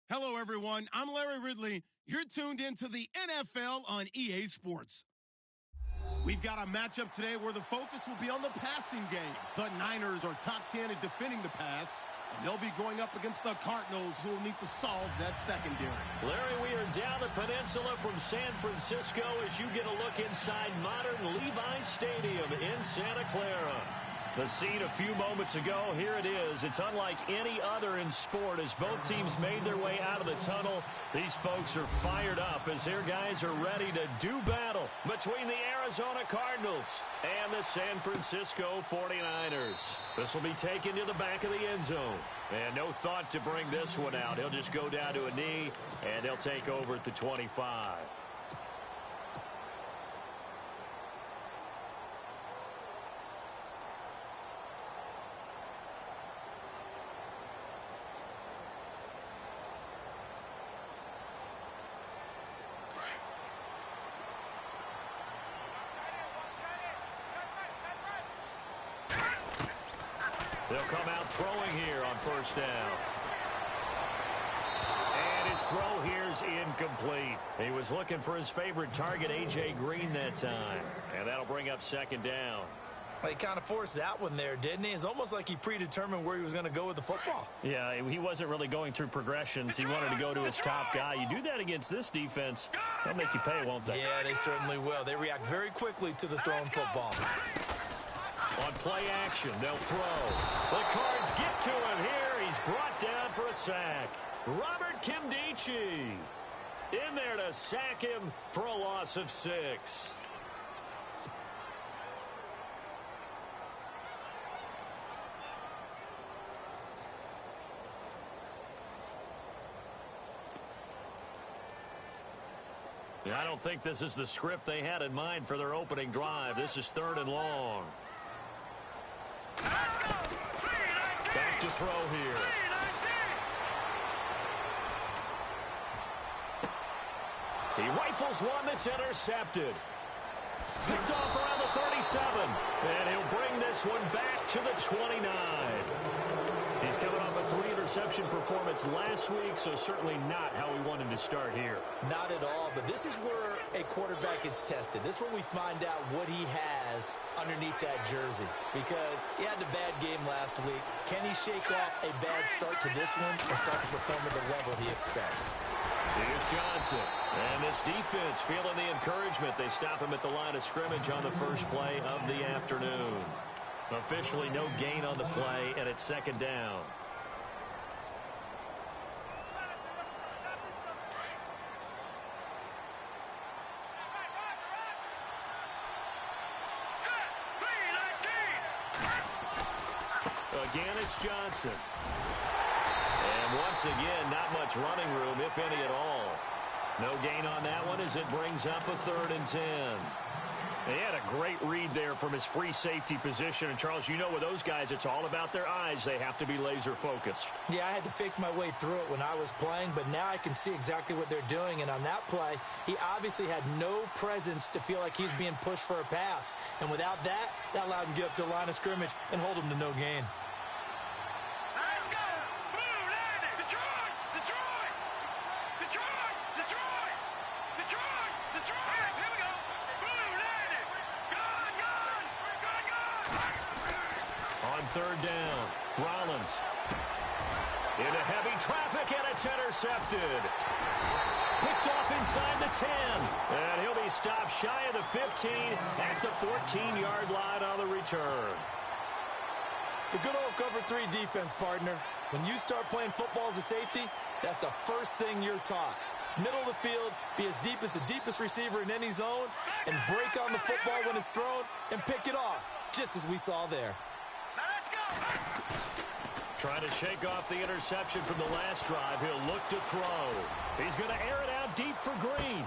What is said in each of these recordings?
Hello, everyone. I'm Larry Ridley. You're tuned into the NFL on EA Sports. We've got a matchup today where the focus will be on the passing game. The Niners are top 10 at defending the pass, and they'll be going up against the Cardinals, who will need to solve that secondary. Larry, we are down the peninsula from San Francisco as you get a look inside modern Levi Stadium in Santa Clara. The scene a few moments ago, here it is. It's unlike any other in sport as both teams made their way out of the tunnel. These folks are fired up as their guys are ready to do battle between the Arizona Cardinals and the San Francisco 49ers. This will be taken to the back of the end zone. And no thought to bring this one out. He'll just go down to a knee, and they'll take over at the 25. They'll come out throwing here on first down. And his throw here's incomplete. He was looking for his favorite target, A.J. Green, that time. And that'll bring up second down. Well, he kind of forced that one there, didn't he? It's almost like he predetermined where he was going to go with the football. Yeah, he wasn't really going through progressions. He wanted to go to his top guy. You do that against this defense, they'll make you pay, won't they? Yeah, they certainly will. They react very quickly to the thrown football. On play action, they'll throw. The Cards get to him here. He's brought down for a sack. Robert Kimdichie in there to sack him for a loss of 6. I don't think this is the script they had in mind for their opening drive. This is 3rd and long. Back to throw here. He rifles one that's intercepted. Picked off around the 37. And he'll bring this one back to the 29. He's coming off a 3-interception performance last week, so certainly not how we wanted to start here. Not at all, but this is where a quarterback gets tested. This is where we find out what he has underneath that jersey, because he had a bad game last week. Can he shake off a bad start to this one and start to perform at the level he expects? Here's Johnson, and this defense feeling the encouragement. They stop him at the line of scrimmage on the first play of the afternoon. Officially no gain on the play, and it's second down. Again, it's Johnson. And once again, not much running room, if any at all. No gain on that one as it brings up a 3rd and 10. He had a great read there from his free safety position. And, Charles, you know with those guys, it's all about their eyes. They have to be laser-focused. Yeah, I had to fake my way through it when I was playing, but now I can see exactly what they're doing. And on that play, he obviously had no presence to feel like he's being pushed for a pass. And without that, that allowed him to get up to the line of scrimmage and hold him to no gain. Let's go! Blue landed! Detroit! Detroit! Detroit! Detroit! Detroit! Detroit! Here we go! Blue landed! Gone! Gone! Gone! Gone! On 3rd down, Rollins into heavy traffic, and it's intercepted. Picked off inside the 10, and he'll be stopped shy of the 15 at the 14-yard line on the return. The good old cover 3 defense, partner. When you start playing football as a safety, that's the first thing you're taught. Middle of the field, be as deep as the deepest receiver in any zone, and break on the football when it's thrown and pick it off, just as we saw there. Now let's go! Trying to shake off the interception from the last drive. He'll look to throw. He's going to air it out deep for Green.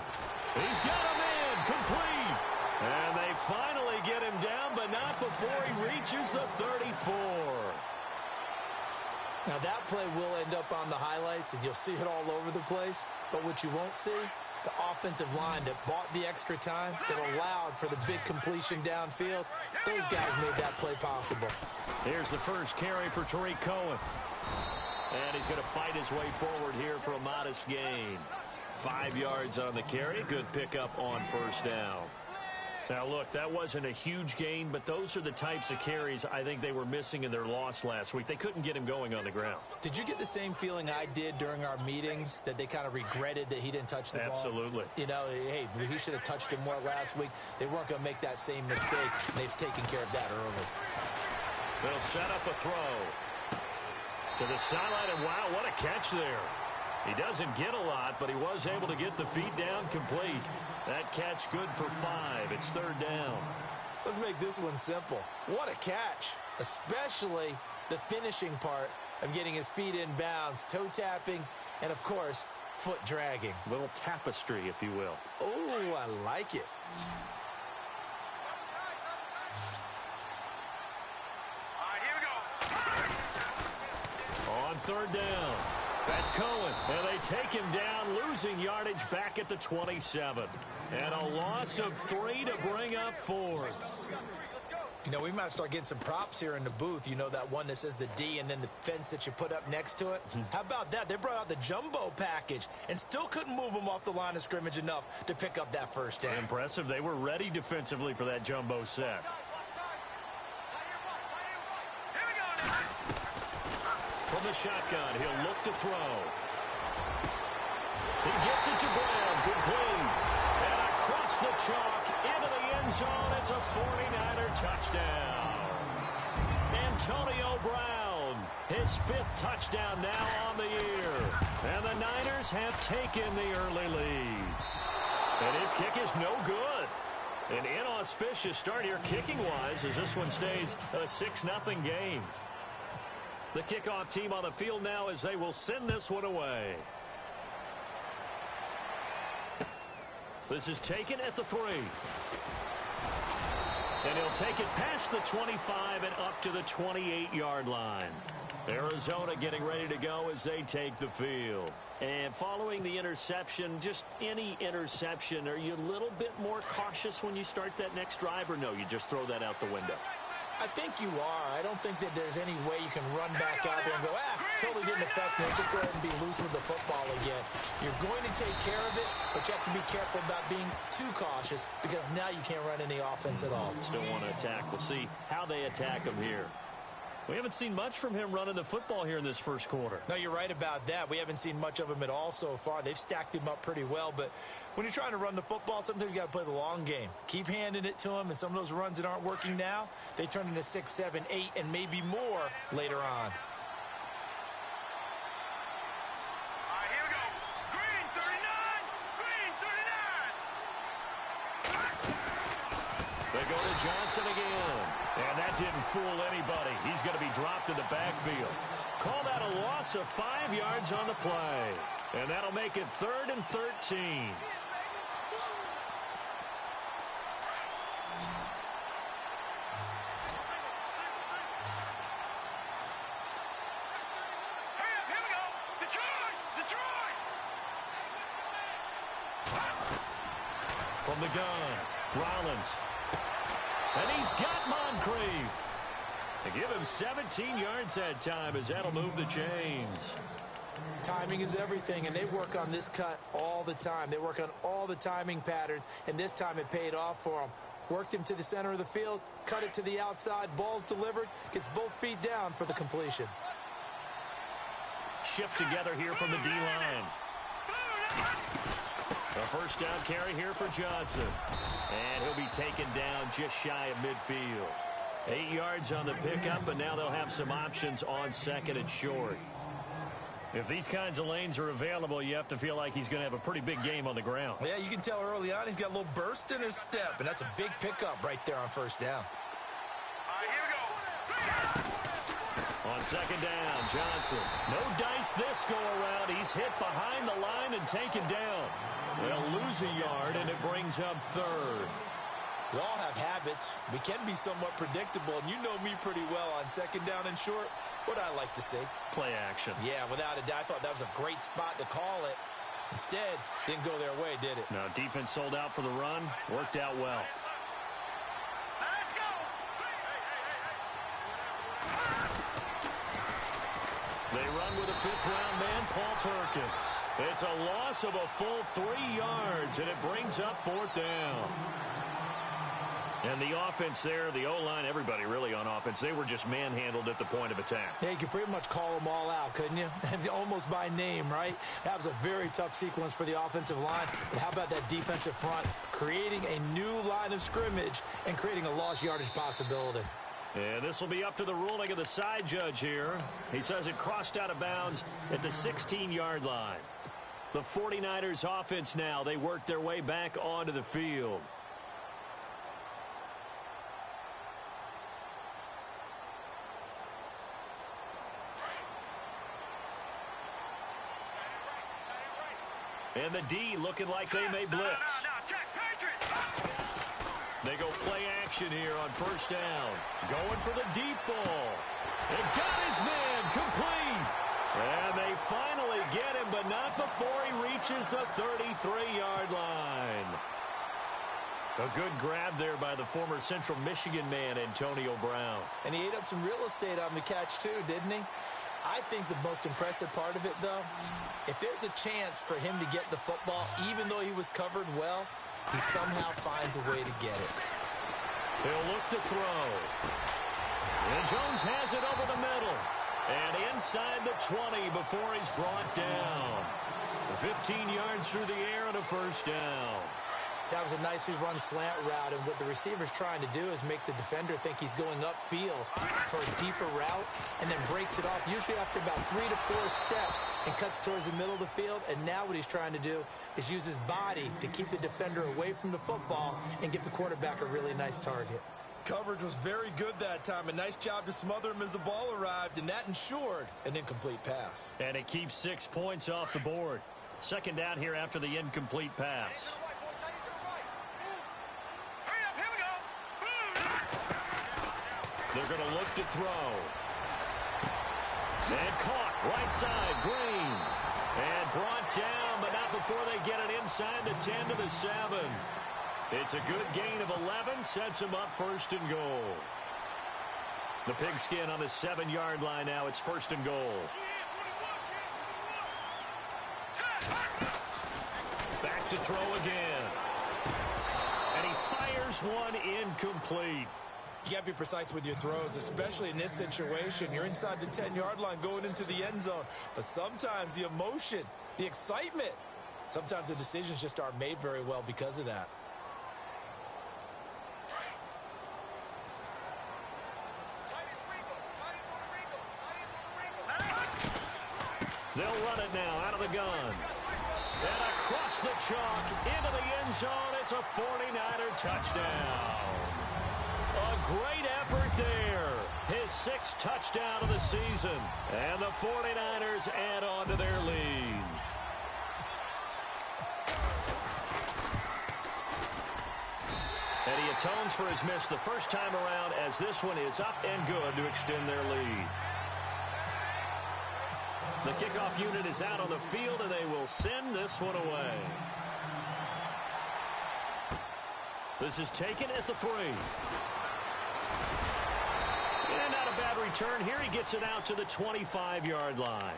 He's got him in, complete. And they finally get him down, but not before he reaches the 34. Now, that play will end up on the highlights, and you'll see it all over the place. But what you won't see, the offensive line that bought the extra time, that allowed for the big completion downfield, those guys made that play possible. Here's the first carry for Tariq Cohen. And he's going to fight his way forward here for a modest gain. 5 yards on the carry. Good pickup on first down. Now, look, that wasn't a huge gain, but those are the types of carries I think they were missing in their loss last week. They couldn't get him going on the ground. Did you get the same feeling I did during our meetings, that they kind of regretted that he didn't touch the ball? Absolutely. You know, hey, he should have touched it more last week. They weren't going to make that same mistake, and they've taken care of that early. They'll set up a throw to the sideline, and wow, what a catch there. He doesn't get a lot, but he was able to get the feet down complete. That catch good for 5. It's 3rd down. Let's make this one simple. What a catch, especially the finishing part of getting his feet in bounds, toe tapping, and, of course, foot dragging. A little tapestry, if you will. Oh, I like it. All right, here we go. On 3rd down. That's Cohen, and they take him down, losing yardage back at the 27. And a loss of 3 to bring up 4th. You know, we might start getting some props here in the booth. You know, that one that says the D and then the fence that you put up next to it? How about that? They brought out the jumbo package and still couldn't move them off the line of scrimmage enough to pick up that first down. Impressive. They were ready defensively for that jumbo set. From the shotgun, he'll look to throw. He gets it to Brown, complete. And across the chalk, into the end zone, it's a 49er touchdown. Antonio Brown, his 5th touchdown now on the year. And the Niners have taken the early lead. And his kick is no good. An inauspicious start here kicking-wise as this one stays a 6-0 game. The kickoff team on the field now as they will send this one away. This is taken at the 3. And he'll take it past the 25 and up to the 28-yard line. Arizona getting ready to go as they take the field. And following the interception, just any interception, are you a little bit more cautious when you start that next drive, or no, you just throw that out the window? I think you are. I don't think that there's any way you can run back out there and go, totally didn't affect me. Just go ahead and be loose with the football again. You're going to take care of it, but you have to be careful about being too cautious because now you can't run any offense at all. Still want to attack. We'll see how they attack him here. We haven't seen much from him running the football here in this first quarter. No, you're right about that. We haven't seen much of him at all so far. They've stacked him up pretty well, but when you're trying to run the football, sometimes you got to play the long game. Keep handing it to him, and some of those runs that aren't working now, they turn into 6, 7, 8, and maybe more later on. All right, here we go. Green 39. Green 39. They go to Johnson again. And that didn't fool anybody. He's going to be dropped in the backfield. Call that a loss of 5 yards on the play. And that'll make it 3rd and 13. Here we go. Detroit. Detroit. From the gun, Rollins. And he's got Moncrief. They give him 17 yards that time as that'll move the chains. Timing is everything, and they work on this cut all the time. They work on all the timing patterns, and this time it paid off for them. Worked him to the center of the field, cut it to the outside, ball's delivered, gets both feet down for the completion. Shifts together here from the D-line. A first down carry here for Johnson. And he'll be taken down just shy of midfield. 8 yards on the pickup, and now they'll have some options on 2nd and short. If these kinds of lanes are available, you have to feel like he's going to have a pretty big game on the ground. Yeah, you can tell early on he's got a little burst in his step, and that's a big pickup right there on first down. All right, here we go. On 2nd down, Johnson. No dice this go-around. He's hit behind the line and taken down. They'll lose a yard, and it brings up 3rd. We all have habits. We can be somewhat predictable, and you know me pretty well on 2nd down and short. What I like to see. Play action. Yeah, without a doubt. I thought that was a great spot to call it. Instead, didn't go their way, did it? No, defense sold out for the run. Worked out well. Let's go. They run with a fifth-round man, Paul Perkins. It's a loss of a full 3 yards, and it brings up 4th down. And the offense there, the O-line, everybody really on offense, they were just manhandled at the point of attack. Yeah, you could pretty much call them all out, couldn't you? Almost by name, right? That was a very tough sequence for the offensive line. But how about that defensive front creating a new line of scrimmage and creating a lost yardage possibility? And this will be up to the ruling of the side judge here. He says it crossed out of bounds at the 16-yard line. The 49ers offense now, they work their way back onto the field. And the D looking like they may blitz. They go play action here on 1st down. Going for the deep ball. And got his man complete. And they finally get him, but not before he reaches the 33-yard line. A good grab there by the former Central Michigan man, Antonio Brown. And he ate up some real estate on the catch, too, didn't he? I think the most impressive part of it, though, if there's a chance for him to get the football, even though he was covered well, he somehow finds a way to get it. He'll look to throw. And Jones has it over the middle. And inside the 20 before he's brought down. 15 yards through the air and a 1st down. That was a nicely run slant route, and what the receiver's trying to do is make the defender think he's going upfield for a deeper route and then breaks it off, usually after about 3 to 4 steps, and cuts towards the middle of the field. And now what he's trying to do is use his body to keep the defender away from the football and give the quarterback a really nice target. Coverage was very good that time. A nice job to smother him as the ball arrived, and that ensured an incomplete pass. And it keeps 6 points off the board. 2nd down here after the incomplete pass. They're going to look to throw. And caught right side, Green. And brought down, but not before they get it inside the 10 to the 7. It's a good gain of 11, sets them up 1st and goal. The pigskin on the 7-yard line now. It's 1st and goal. Back to throw again. And he fires one incomplete. You got to be precise with your throws, especially in this situation. You're inside the 10-yard line going into the end zone. But sometimes the emotion, the excitement, sometimes the decisions just aren't made very well because of that. They'll run it now out of the gun. And across the chalk into the end zone. It's a 49er touchdown. A great effort there. His 6th touchdown of the season. And the 49ers add on to their lead. And he atones for his miss the first time around, as this one is up and good to extend their lead. The kickoff unit is out on the field, and they will send this one away. This is taken at the 3. And not a bad return here. He gets it out to the 25-yard line.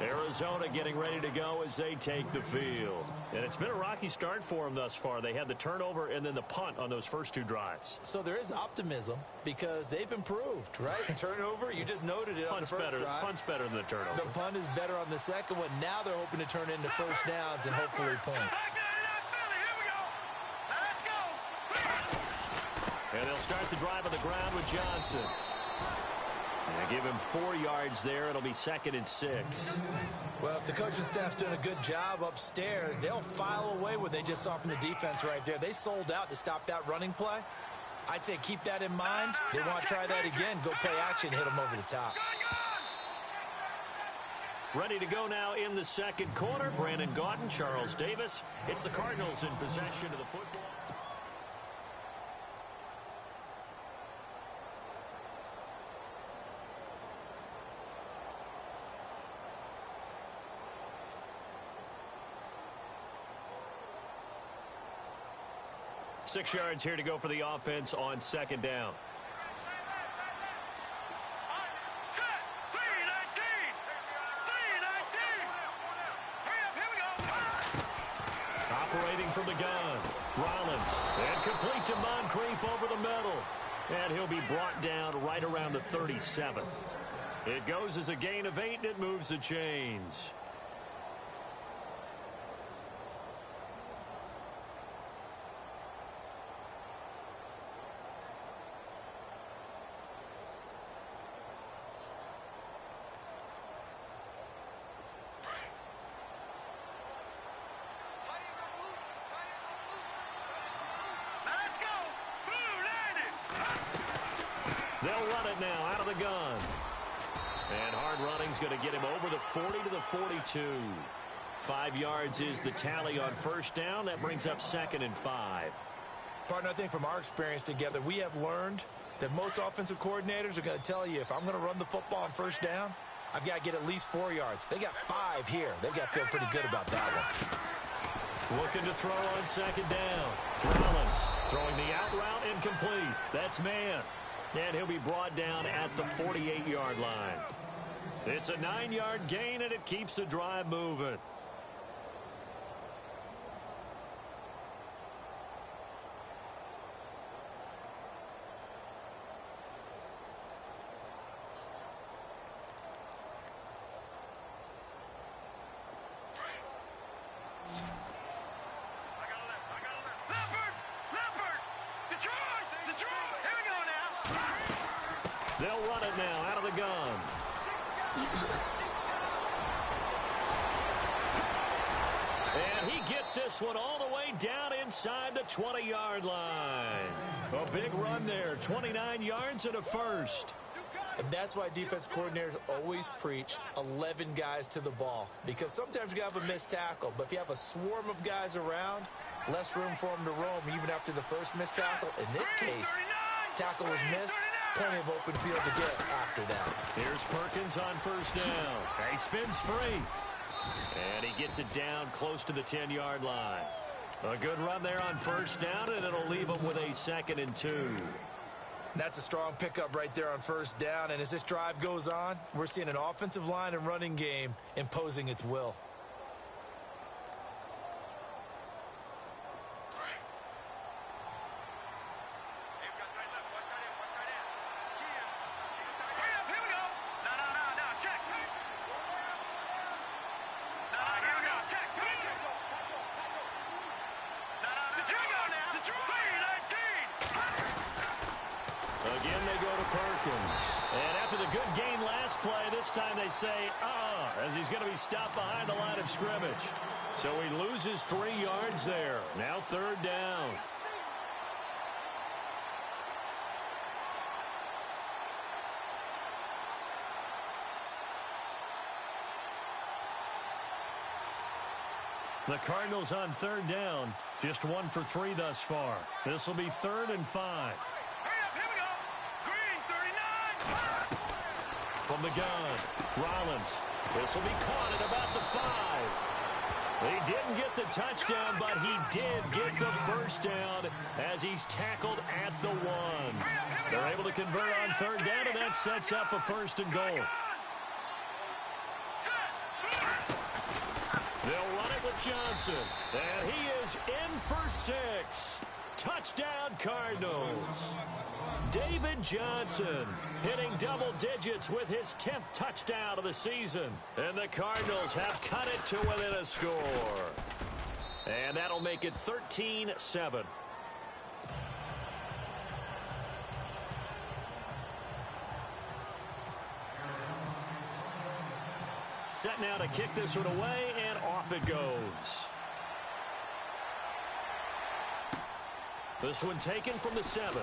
Arizona getting ready to go as they take the field. And it's been a rocky start for them thus far. They had the turnover and then the punt on those first 2 drives. So there is optimism because they've improved, right? Turnover, you just noted it on the first drive. Punt's better than the turnover. The punt is better on the second one. Now they're hoping to turn into 1st downs and hopefully points. And they'll start the drive on the ground with Johnson. And give him 4 yards there. It'll be 2nd and 6. Well, if the coaching staff's doing a good job upstairs, they'll file away what they just saw from the defense right there. They sold out to stop that running play. I'd say keep that in mind. They want to try that again. Go play action, hit them over the top. Ready to go now in the 2nd quarter. Brandon Gaudin, Charles Davis. It's the Cardinals in possession of the football. Six yards here to go for the offense on 2nd down. from the gun. Rollins. And complete to Moncrief over the middle. And he'll be brought down right around the 37. It goes as a gain of 8, and it moves the chains. They'll run it now out of the gun. And hard running's going to get him over the 40 to the 42. 5 yards is the tally on first down. That brings up 2nd and 5. Partner, I think from our experience together, we have learned that most offensive coordinators are going to tell you, if I'm going to run the football on first down, I've got to get at least 4 yards. They got 5 here. They've got to feel pretty good about that one. Looking to throw on 2nd down. Rollins throwing the out route incomplete. That's man. And he'll be brought down at the 48-yard line. It's a 9-yard gain, and it keeps the drive moving. They'll run it now out of the gun. And he gets this one all the way down inside the 20-yard line. A big run there, 29 yards and a first. And that's why defense coordinators always preach 11 guys to the ball. Because sometimes you have a missed tackle, but if you have a swarm of guys around, less room for them to roam even after the first missed tackle. In this case, tackle was missed. Plenty of open field to get after that. Here's Perkins on first down. He spins free. And he gets it down close to the 10-yard line. A good run there on first down, and it'll leave him with a 2nd and 2. That's a strong pickup right there on first down. And as this drive goes on, we're seeing an offensive line and running game imposing its will. Again, they go to Perkins. And after the good gain last play, this time they say, as he's going to be stopped behind the line of scrimmage. So he loses 3 yards there. Now 3rd down. The Cardinals on 3rd down, just 1 for 3 thus far. This will be 3rd and 5. From the gun, Rollins. This will be caught at about the 5. He didn't get the touchdown, but he did get the first down as he's tackled at the 1. They're able to convert on 3rd down, and that sets up a 1st and goal. They'll run it with Johnson, and he is in for 6. Touchdown, Cardinals. David Johnson hitting double digits with his 10th touchdown of the season. And the Cardinals have cut it to within a score. And that'll make it 13-7. Set now to kick this one away, and off it goes. This one taken from the 7.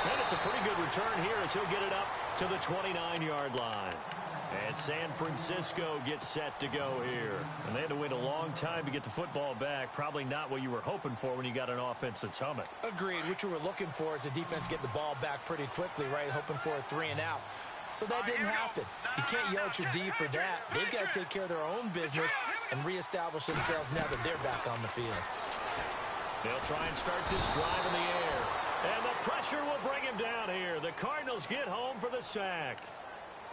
And it's a pretty good return here as he'll get it up to the 29-yard line. And San Francisco gets set to go here. And they had to wait a long time to get the football back. Probably not what you were hoping for when you got an offense that's humming. Agreed. What you were looking for is the defense get the ball back pretty quickly, right? Hoping for a 3 and out. So that didn't happen. You can't yell at your D for that. They've got to take care of their own business and reestablish themselves now that they're back on the field. They'll try and start this drive in the air. And the pressure will bring him down here. The Cardinals get home for the sack.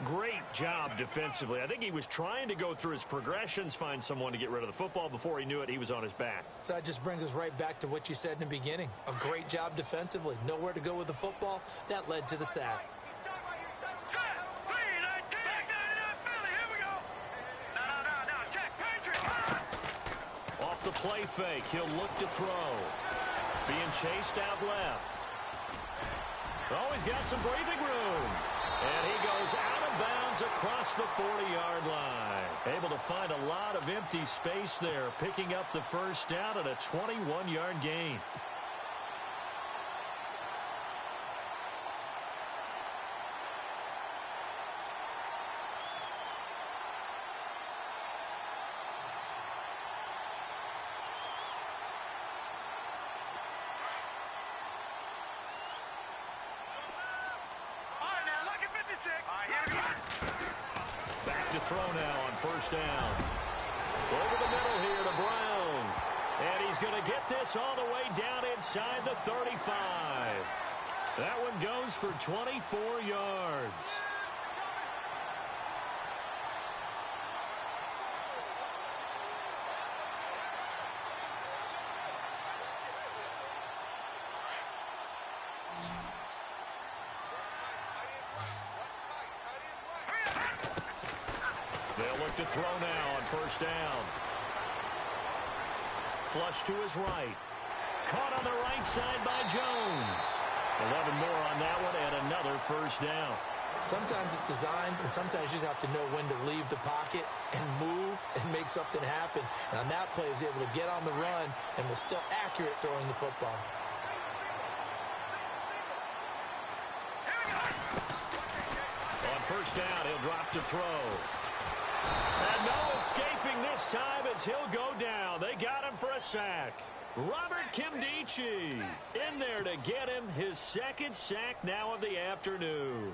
Great job defensively. I think he was trying to go through his progressions, find someone to get rid of the football. Before he knew it, he was on his back. So that just brings us right back to what you said in the beginning. A great job defensively. Nowhere to go with the football. That led to the sack. Off the play fake, he'll look to throw. Being chased out left. Oh, he's got some breathing room. And he goes out of bounds across the 40-yard line. Able to find a lot of empty space there, picking up the first down at a 21-yard gain. Back to throw now on first down. Over the middle here to Brown. And he's going to get this all the way down inside the 35. That one goes for 24 yards. They'll look to throw now on first down. Flush to his right. Caught on the right side by Jones. 11 more on that one and another first down. Sometimes it's designed, and sometimes you just have to know when to leave the pocket and move and make something happen. And on that play, he was able to get on the run and was still accurate throwing the football. On first down, he'll drop to throw. And no escaping this time as he'll go down. They got him for a sack. Robert Kimdichie in there to get him his second sack now of the afternoon.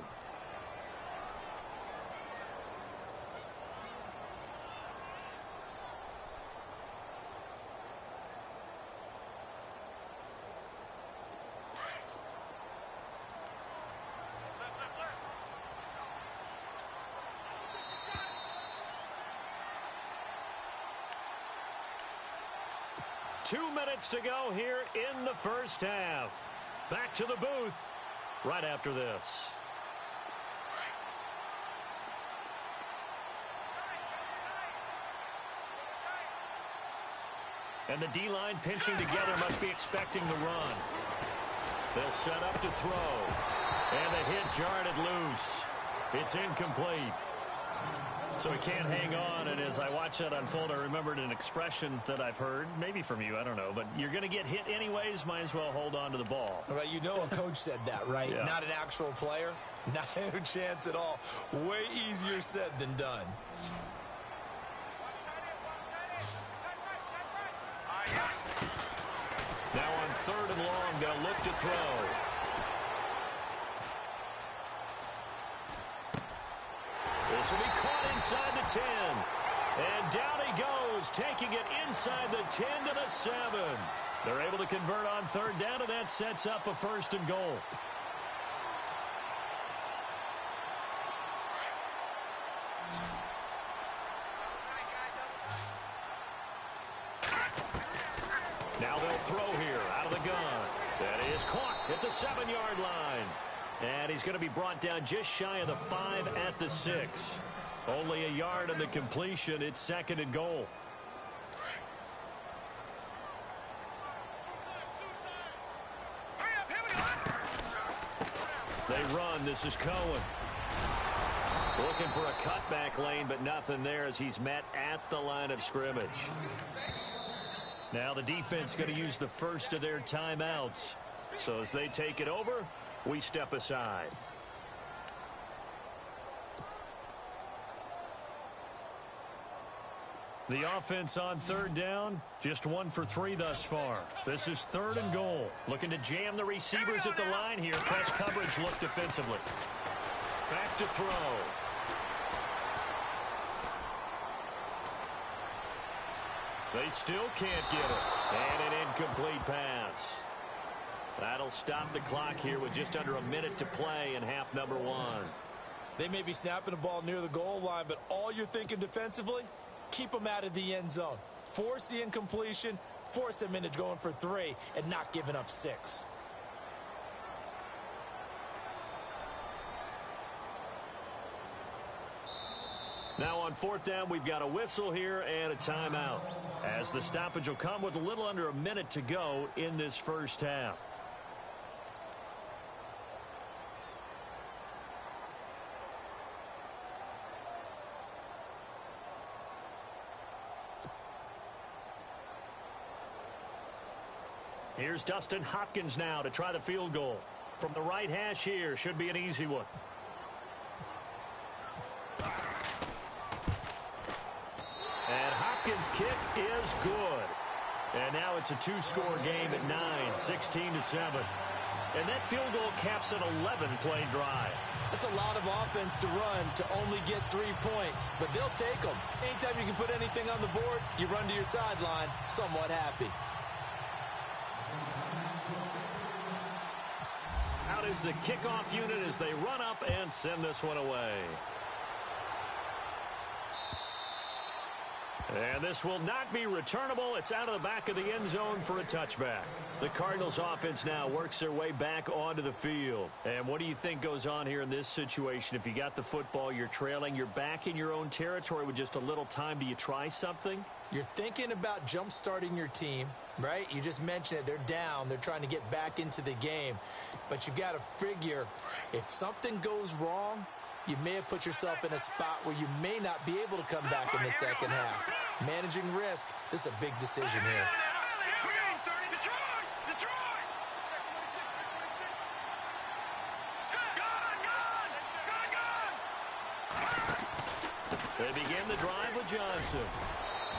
Two minutes to go here in the first half. Back to the booth right after this. And the D-line pinching together must be expecting the run. They'll set up to throw. And the hit jarred it loose. It's incomplete. So he can't hang on, and as I watch that unfold, I remembered an expression that I've heard, maybe from you, I don't know, but you're going to get hit anyways, might as well hold on to the ball. All right, you know a coach said that, right? Yeah. Not an actual player. Not a chance at all. Way easier said than done. Now on third and long, they'll look to throw. This will be caught inside the 10. And down he goes, taking it inside the 10 to the 7. They're able to convert on third down, and that sets up a first and goal. Now they'll throw here out of the gun. That is caught at the 7-yard line. And he's going to be brought down just shy of the 5 at the 6. Only a yard on the completion. It's second and goal. They run. This is Cohen. Looking for a cutback lane, but nothing there as he's met at the line of scrimmage. Now the defense going to use the first of their timeouts. So as they take it over, we step aside. The offense on third down, just 1 for 3 thus far. This is third and goal. Looking to jam the receivers at the line here. Press coverage look defensively. Back to throw. They still can't get it. And an incomplete pass. That'll stop the clock here with just under a minute to play in half number 1. They may be snapping the ball near the goal line, but all you're thinking defensively, keep them out of the end zone. Force the incompletion, force them into going for 3, and not giving up 6. Now on 4th down, we've got a whistle here and a timeout, as the stoppage will come with a little under a minute to go in this first half. Here's Dustin Hopkins now to try the field goal. From the right hash here, should be an easy one. And Hopkins' kick is good. And now it's a 2-score game at 9, 16-7. And that field goal caps an 11-play drive. That's a lot of offense to run to only get 3 points, but they'll take them. Anytime you can put anything on the board, you run to your sideline somewhat happy. Out is the kickoff unit as they run up and send this one away. And this will not be returnable. It's out of the back of the end zone for a touchback. The Cardinals offense now works their way back onto the field. And what do you think goes on here in this situation? If you got the football, you're trailing, you're back in your own territory with just a little time. Do you try something? You're thinking about jump-starting your team, right? You just mentioned it. They're down. They're trying to get back into the game. But you got to figure, if something goes wrong, you may have put yourself in a spot where you may not be able to come back in the second half. Managing risk, this is a big decision here. They begin the drive with Johnson.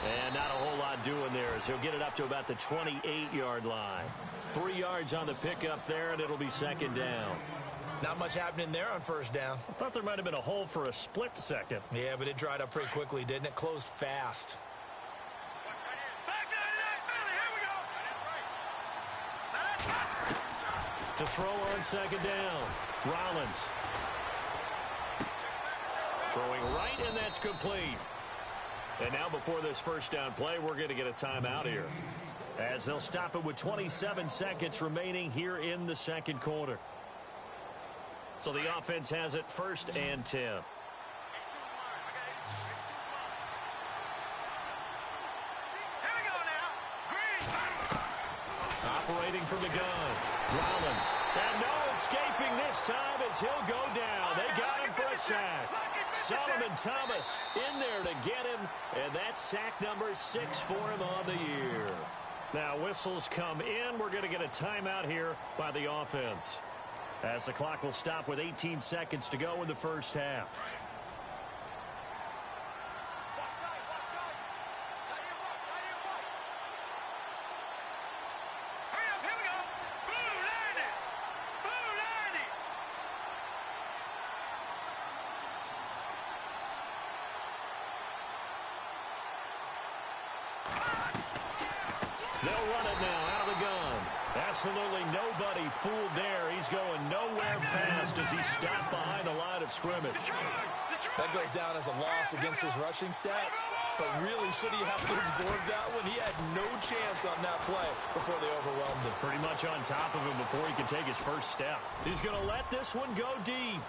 And not a whole lot doing there as he'll get it up to about the 28-yard line. 3 yards on the pickup there, and it'll be second down. Not much happening there on first down. I thought there might have been a hole for a split second. Yeah, but it dried up pretty quickly, didn't it? Closed fast. To throw on second down, Rollins. Throwing right, and that's complete. And now before this first down play, we're going to get a timeout here, as they'll stop it with 27 seconds remaining here in the second quarter. So the offense has it 1st and 10. Operating from the gun, Rollins. And no escaping this time as he'll go down. They got him for a sack. Solomon Thomas in there to get him, and that's sack number 6 for him on the year. Now whistles come in. We're going to get a timeout here by the offense, as the clock will stop with 18 seconds to go in the first half. They'll run it now out of the gun. Absolutely nobody fooled there. He's going nowhere fast as he stopped behind the line of scrimmage. That goes down as a loss against his rushing stats, but really, should he have to absorb that one? He had no chance on that play before they overwhelmed him. Pretty much on top of him before he could take his first step. He's going to let this one go deep.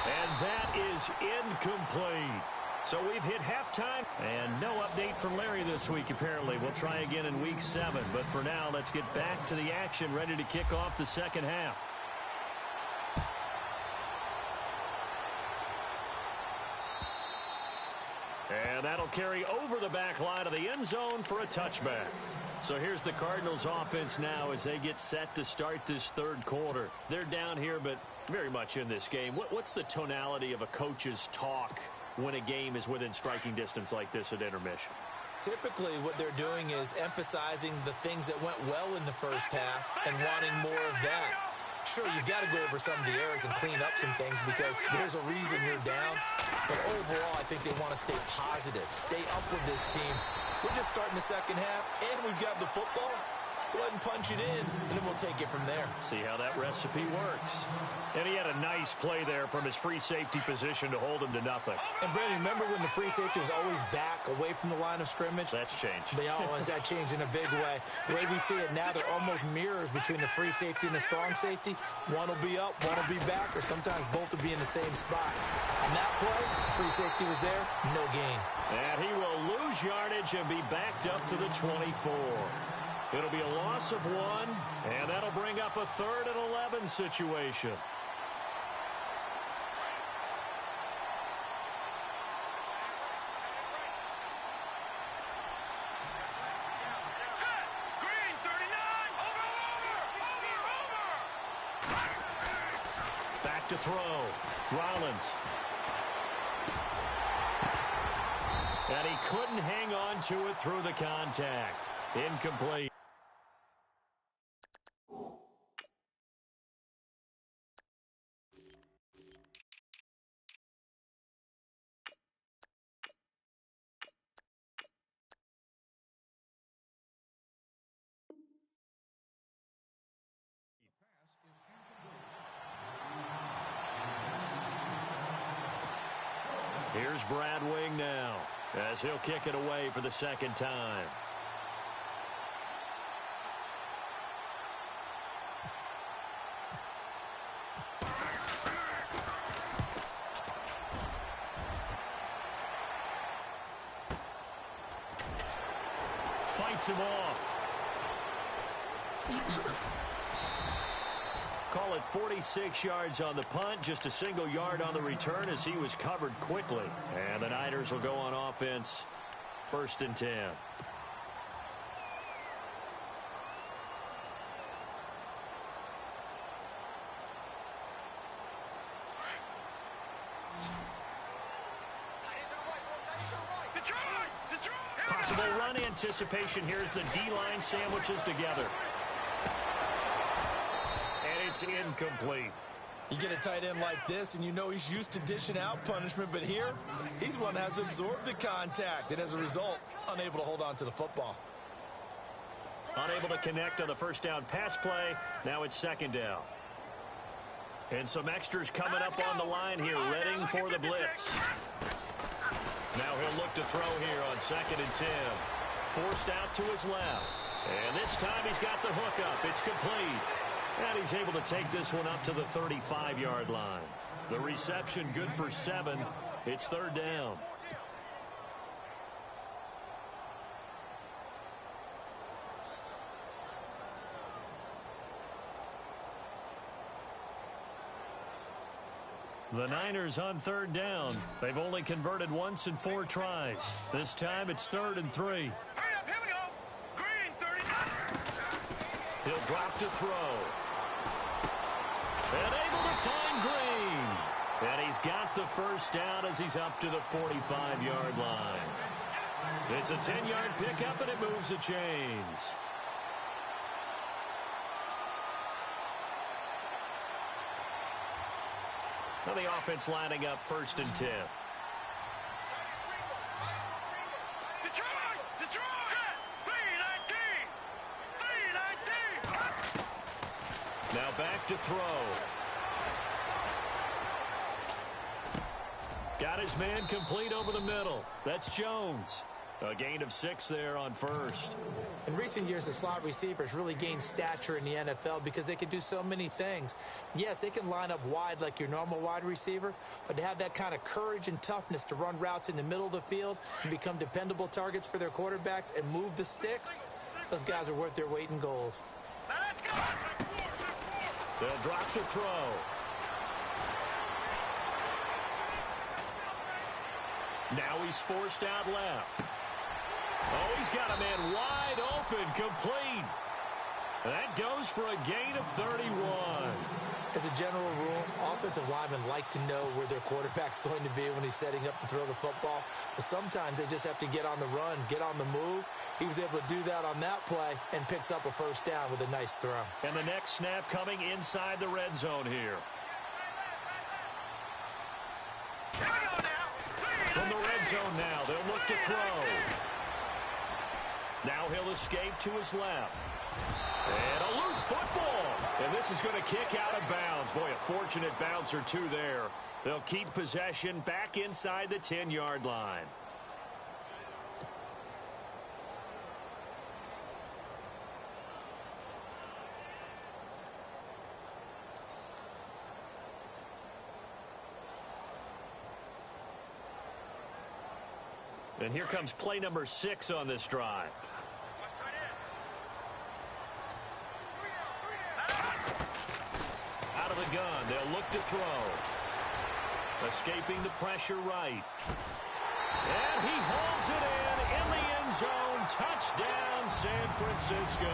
And that is incomplete. So we've hit halftime, and no update from Larry this week, apparently. We'll try again in week 7, but for now, let's get back to the action, ready to kick off the second half. And that'll carry over the back line of the end zone for a touchback. So here's the Cardinals offense now as they get set to start this third quarter. They're down here, but very much in this game. What's the tonality of a coach's talk when a game is within striking distance like this at intermission? Typically, what they're doing is emphasizing the things that went well in the first half and wanting more of that. Sure, you've got to go over some of the errors and clean up some things because there's a reason you're down. But overall, I think they want to stay positive, stay up with this team. We're just starting the second half, and we've got the football. Let's go ahead and punch it in, and then we'll take it from there. See how that recipe works. And he had a nice play there from his free safety position to hold him to nothing. And, Brandon, remember when the free safety was always back away from the line of scrimmage? That's changed. Has that changed in a big way? The way we see it now, they're almost mirrors between the free safety and the strong safety. One will be up, one will be back, or sometimes both will be in the same spot. On that play, free safety was there, no gain. And he will lose yardage and be backed up to the 24. It'll be a loss of 1, and that'll bring up a 3rd and 11 situation. Green, 39. Over. Back to throw. Rollins. And he couldn't hang on to it through the contact. Incomplete. Here's Brad Wing now, as he'll kick it away for the second time. Fights him off. Call it 46 yards on the punt, just a single yard on the return as he was covered quickly. And the Niners will go on offense, 1st and 10. Possible run anticipation here as the D-line sandwiches together. And it's incomplete. You get a tight end like this, and you know he's used to dishing out punishment, but here, he's one that has to absorb the contact, and as a result, unable to hold on to the football. Unable to connect on the first down pass play. Now it's 2nd down. And some extras coming up on the line here, readying for the blitz. Now he'll look to throw here on 2nd and 10. Forced out to his left. And this time he's got the hook up. It's complete. And he's able to take this one up to the 35-yard line. The reception good for 7. It's 3rd down. The Niners on 3rd down. They've only converted once in 4 tries. This time it's 3rd and 3. Hurry up, here we go. Green, 39. He'll drop to throw. And able to find Green. And he's got the first down as he's up to the 45-yard line. It's a 10-yard pickup, and it moves the chains. Now the offense lining up 1st and 10. Detroit! Set! 3-19! 3-19! Now back to throw. Got his man complete over the middle. That's Jones. A gain of 6 there on 1st. In recent years, the slot receivers really gained stature in the NFL because they can do so many things. Yes, they can line up wide like your normal wide receiver, but to have that kind of courage and toughness to run routes in the middle of the field and become dependable targets for their quarterbacks and move the sticks, those guys are worth their weight in gold. Now let's go! They'll drop to throw. Now he's forced out left. Oh, he's got a man wide open, complete. That goes for a gain of 31. As a general rule, offensive linemen like to know where their quarterback's going to be when he's setting up to throw the football. But sometimes they just have to get on the run, get on the move. He was able to do that on that play and picks up a first down with a nice throw. And the next snap coming inside the red zone here. From the red zone now, they'll look to throw. Now he'll escape to his left. And a loose football. And this is going to kick out of bounds. Boy, a fortunate bounce or two there. They'll keep possession back inside the 10-yard line. And here comes play number 6 on this drive. Out of the gun, they'll look to throw. Escaping the pressure right. And he hauls it in the end zone. Touchdown, San Francisco.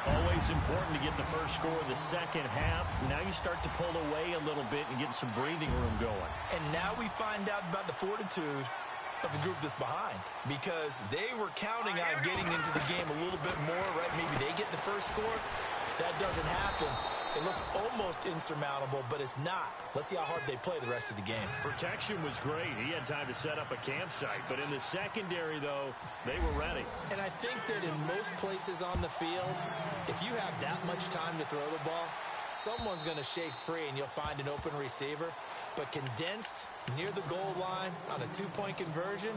Always important to get the first score in the second half. Now you start to pull away a little bit and get some breathing room going. And now we find out about the fortitude of the group that's behind, because they were counting on getting into the game a little bit more, right? Maybe they get the first score. That doesn't happen. It looks almost insurmountable, but it's not. Let's see how hard they play the rest of the game. Protection was great. He had time to set up a campsite. But in the secondary, though, they were ready. And I think that in most places on the field, if you have that much time to throw the ball, someone's going to shake free and you'll find an open receiver. But condensed near the goal line on a two-point conversion,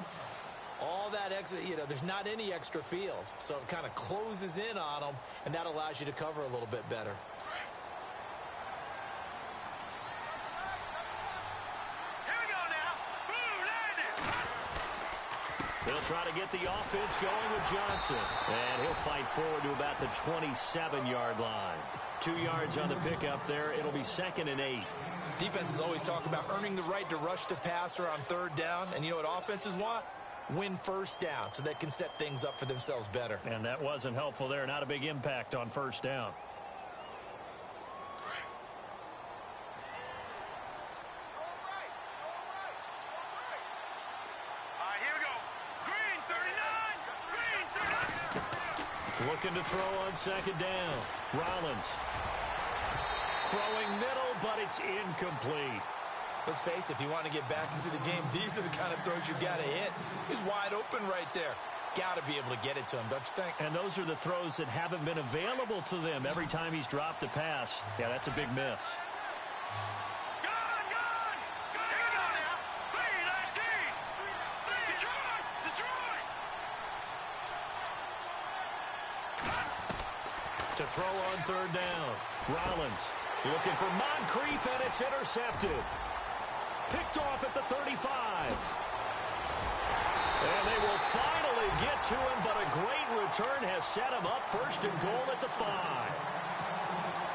all that extra, there's not any extra field. So it kind of closes in on them, and that allows you to cover a little bit better. They'll try to get the offense going with Johnson. And he'll fight forward to about the 27-yard line. 2 yards on the pickup there. It'll be 2nd and 8. Defenses always talk about earning the right to rush the passer on 3rd down. And you know what offenses want? Win first down so they can set things up for themselves better. And that wasn't helpful there. Not a big impact on 1st down. Looking to throw on 2nd down. Rollins. Throwing middle, but it's incomplete. Let's face it, if you want to get back into the game, these are the kind of throws you got to hit. He's wide open right there. Got to be able to get it to him, don't you think? And those are the throws that haven't been available to them every time he's dropped a pass. Yeah, that's a big miss. To throw on 3rd down. Rollins looking for Moncrief, and it's intercepted. Picked off at the 35. And they will finally get to him, but a great return has set him up 1st and goal at the 5.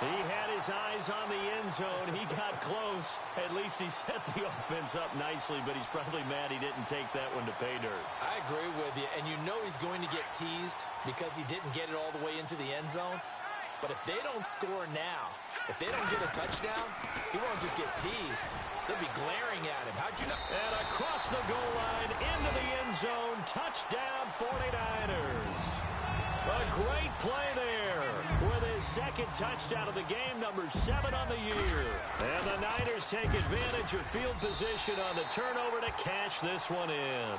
He had his eyes on the end zone. He got close. At least he set the offense up nicely, but he's probably mad he didn't take that one to pay dirt. I agree with you, and you know he's going to get teased because he didn't get it all the way into the end zone. But if they don't score now, if they don't get a touchdown, he won't just get teased. They'll be glaring at him. How'd you know? And across the goal line, into the end zone, touchdown 49ers. A great play there with his 2nd touchdown of the game, number 7 on the year. And the Niners take advantage of field position on the turnover to cash this one in.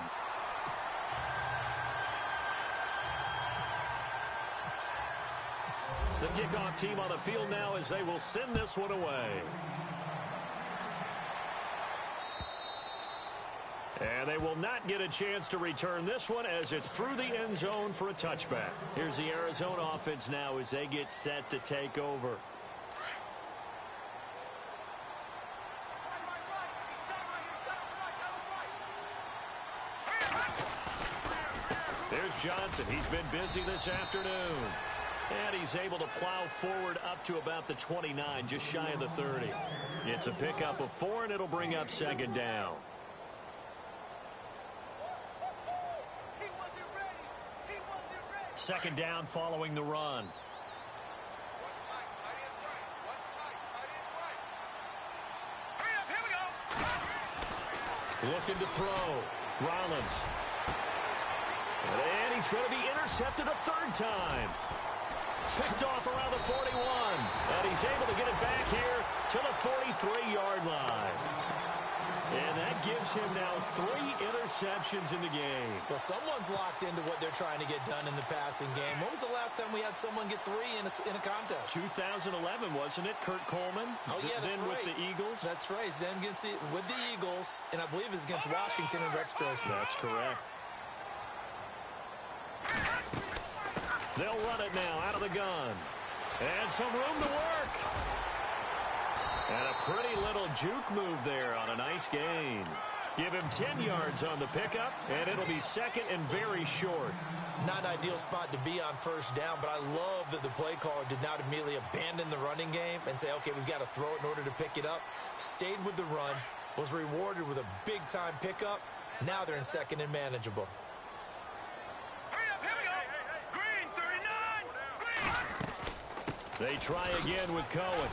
The kickoff team on the field now as they will send this one away. And they will not get a chance to return this one as it's through the end zone for a touchback. Here's the Arizona offense now as they get set to take over. There's Johnson. He's been busy this afternoon. And he's able to plow forward up to about the 29, just shy of the 30. It's a pickup of 4, and it'll bring up 2nd down. Second down following the run. Looking to throw. Rollins. And he's going to be intercepted a 3rd time. Picked off around the 41. And he's able to get it back here to the 43-yard line. And that gives him now 3 interceptions in the game. Well, someone's locked into what they're trying to get done in the passing game. When was the last time we had someone get 3 in a contest? 2011, wasn't it? Kurt Coleman. Oh, yeah, that's then right. with the Eagles. That's right. He's then with the Eagles, and I believe it's against Washington and Rex Grossman. That's correct. They'll run it now out of the gun. And some room to work. And a pretty little juke move there on a nice gain. Give him 10 yards on the pickup, and it'll be second and very short. Not an ideal spot to be on first down, but I love that the play caller did not immediately abandon the running game and say, okay, we've got to throw it in order to pick it up. Stayed with the run, was rewarded with a big-time pickup. Now they're in second and manageable. Hurry up, here we go. Green, 39. Green. They try again with Cohen.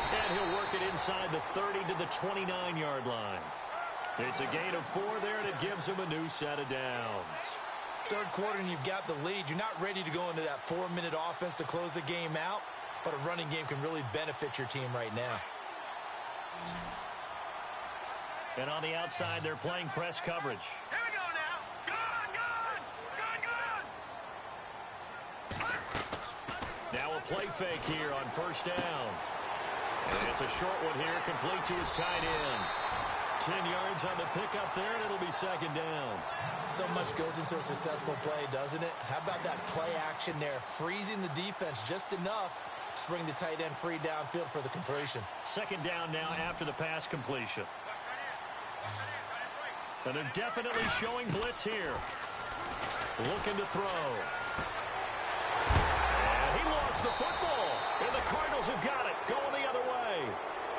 And he'll work it inside the 30 to the 29-yard line. It's a gain of 4 there, and it gives him a new set of downs. Third quarter, and you've got the lead. You're not ready to go into that 4-minute offense to close the game out, but a running game can really benefit your team right now. And on the outside, they're playing press coverage. Here we go now. Gun. Now a play fake here on first down. And it's a short one here, complete to his tight end. 10 yards on the pickup there, and it'll be second down. So much goes into a successful play, doesn't it? How about that play action there, freezing the defense just enough to bring the tight end free downfield for the completion. Second down now after the pass completion. And they're definitely showing blitz here. Looking to throw. And he lost the football. And the Cardinals have got it, going the other way.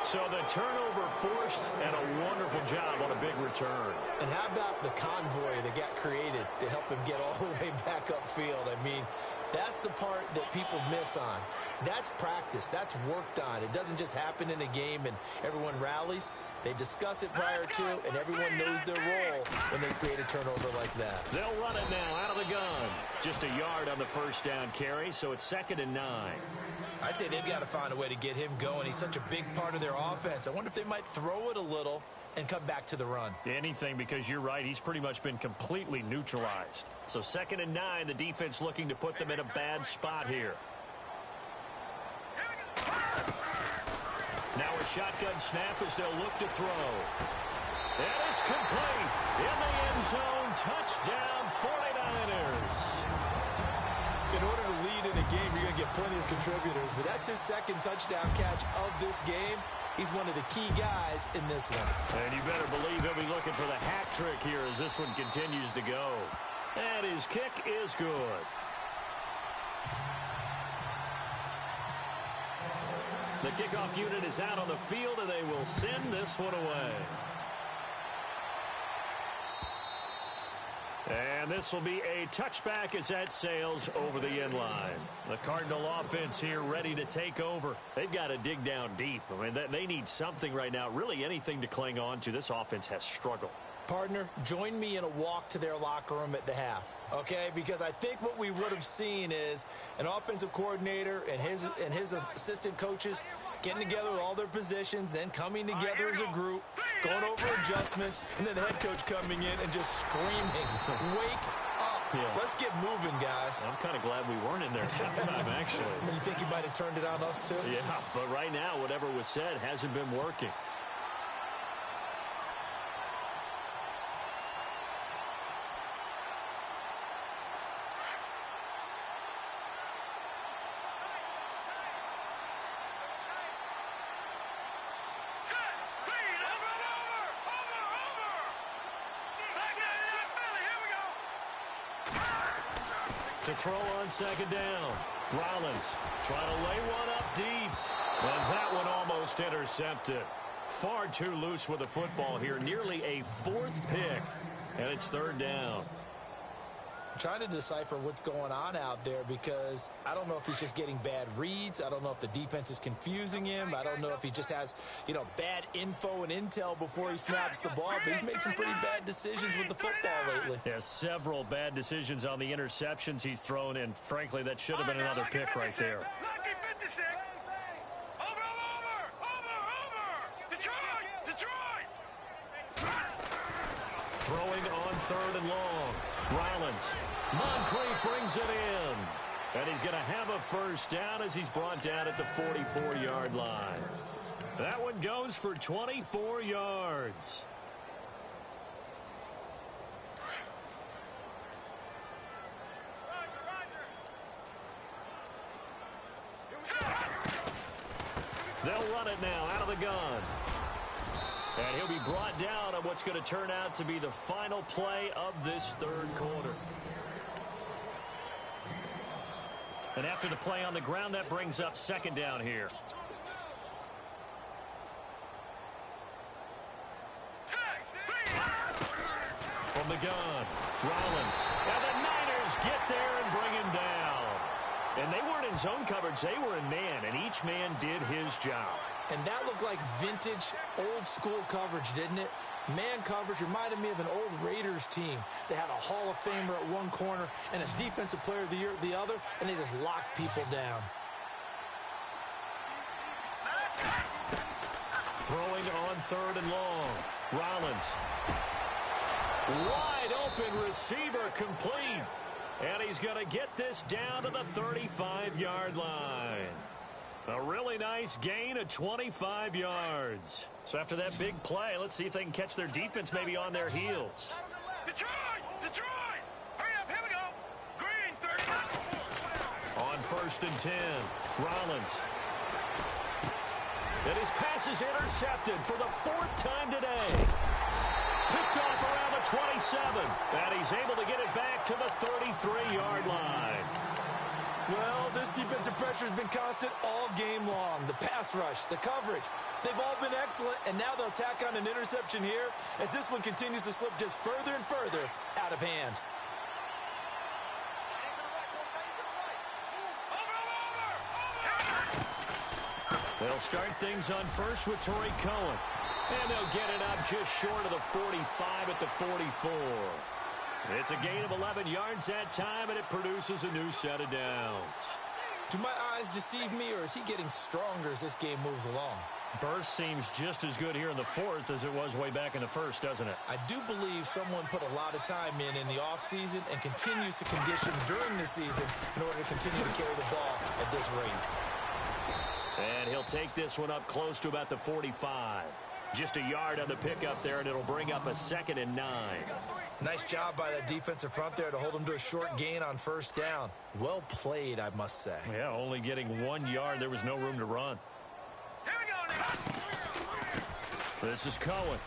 So the turnover forced, and a wonderful job on a big return. And how about the convoy that got created to help him get all the way back upfield? I mean, that's the part that people miss on. That's practice. That's worked on. It doesn't just happen in a game and everyone rallies. They discuss it prior to, and everyone knows their role when they create a turnover like that. They'll run it now out of the gun. Just a yard on the first down carry, so it's 2nd and 9. I'd say they've got to find a way to get him going. He's such a big part of their offense. I wonder if they might throw it a little and come back to the run. Anything, because you're right, he's pretty much been completely neutralized. So 2nd and 9, the defense looking to put them in a bad spot here. Now a shotgun snap as they'll look to throw. And it's complete. In the end zone, touchdown 49ers. In order to lead in a game, you're going to get plenty of contributors, but that's his second touchdown catch of this game. He's one of the key guys in this one. And you better believe he'll be looking for the hat trick here as this one continues to go. And his kick is good. The kickoff unit is out on the field, and they will send this one away. And this will be a touchback as that sails over the end line. The Cardinal offense here ready to take over. They've got to dig down deep. I mean, they need something right now, really anything to cling on to. This offense has struggled. Partner, join me in a walk to their locker room at the half, okay? Because I think what we would have seen is an offensive coordinator and his assistant coaches getting together with all their positions, then coming together as a group, going over adjustments, and then the head coach coming in and just screaming, wake up. Yeah. Let's get moving, guys. I'm kind of glad we weren't in there at that time, actually. You think he might have turned it on us, too? Yeah, but right now, whatever was said hasn't been working. To throw on second down. Rollins trying to lay one up deep. And that one almost intercepted. Far too loose with the football here. Nearly a 4th pick. And it's 3rd down. I'm trying to decipher what's going on out there because I don't know if he's just getting bad reads. I don't know if the defense is confusing him. I don't know if he just has, bad info and intel before he snaps the ball. But he's made some pretty bad decisions with the football lately. Yeah, several bad decisions on the interceptions he's thrown, and frankly, that should have been another pick right there. Lucky 56. Over. Detroit. Throwing on 3rd and long. Rollins. Moncrief brings it in. And he's going to have a first down as he's brought down at the 44-yard line. That one goes for 24 yards. They'll run it now out of the gun. And he'll be brought down on what's going to turn out to be the final play of this 3rd quarter. And after the play on the ground, that brings up 2nd down here. From the gun, Rollins. And the Niners get there and bring him down. And they weren't in zone coverage. They were in man, and each man did his job. And that looked like vintage, old-school coverage, didn't it? Man coverage reminded me of an old Raiders team. They had a Hall of Famer at one corner and a Defensive Player of the Year at the other, and they just locked people down. Throwing on 3rd and long. Rollins. Wide open receiver complete. And he's going to get this down to the 35-yard line. A really nice gain of 25 yards. So after that big play, let's see if they can catch their defense maybe on their heels. Detroit! Detroit! Hurry up, here we go! Green, 30. On 1st and 10, Rollins. And his pass is intercepted for the 4th time today. Picked off around the 27. And he's able to get it back to the 33-yard line. Well, this defensive pressure has been constant all game long. The pass rush, the coverage, they've all been excellent, and now they'll tack on an interception here as this one continues to slip just further and further out of hand. They'll start things on 1st with Torrey Cohen. And they'll get it up just short of the 45 at the 44. It's a gain of 11 yards that time, and it produces a new set of downs. Do my eyes deceive me, or is he getting stronger as this game moves along? Burst seems just as good here in the 4th as it was way back in the 1st, doesn't it? I do believe someone put a lot of time in the offseason and continues to condition during the season in order to continue to carry the ball at this rate. And he'll take this one up close to about the 45. Just a yard on the pickup there, and it'll bring up a 2nd and 9. Nice job by that defensive front there to hold him to a short gain on 1st down. Well played, I must say. Yeah, only getting 1 yard. There was no room to run. Here we go now. This is Cohen.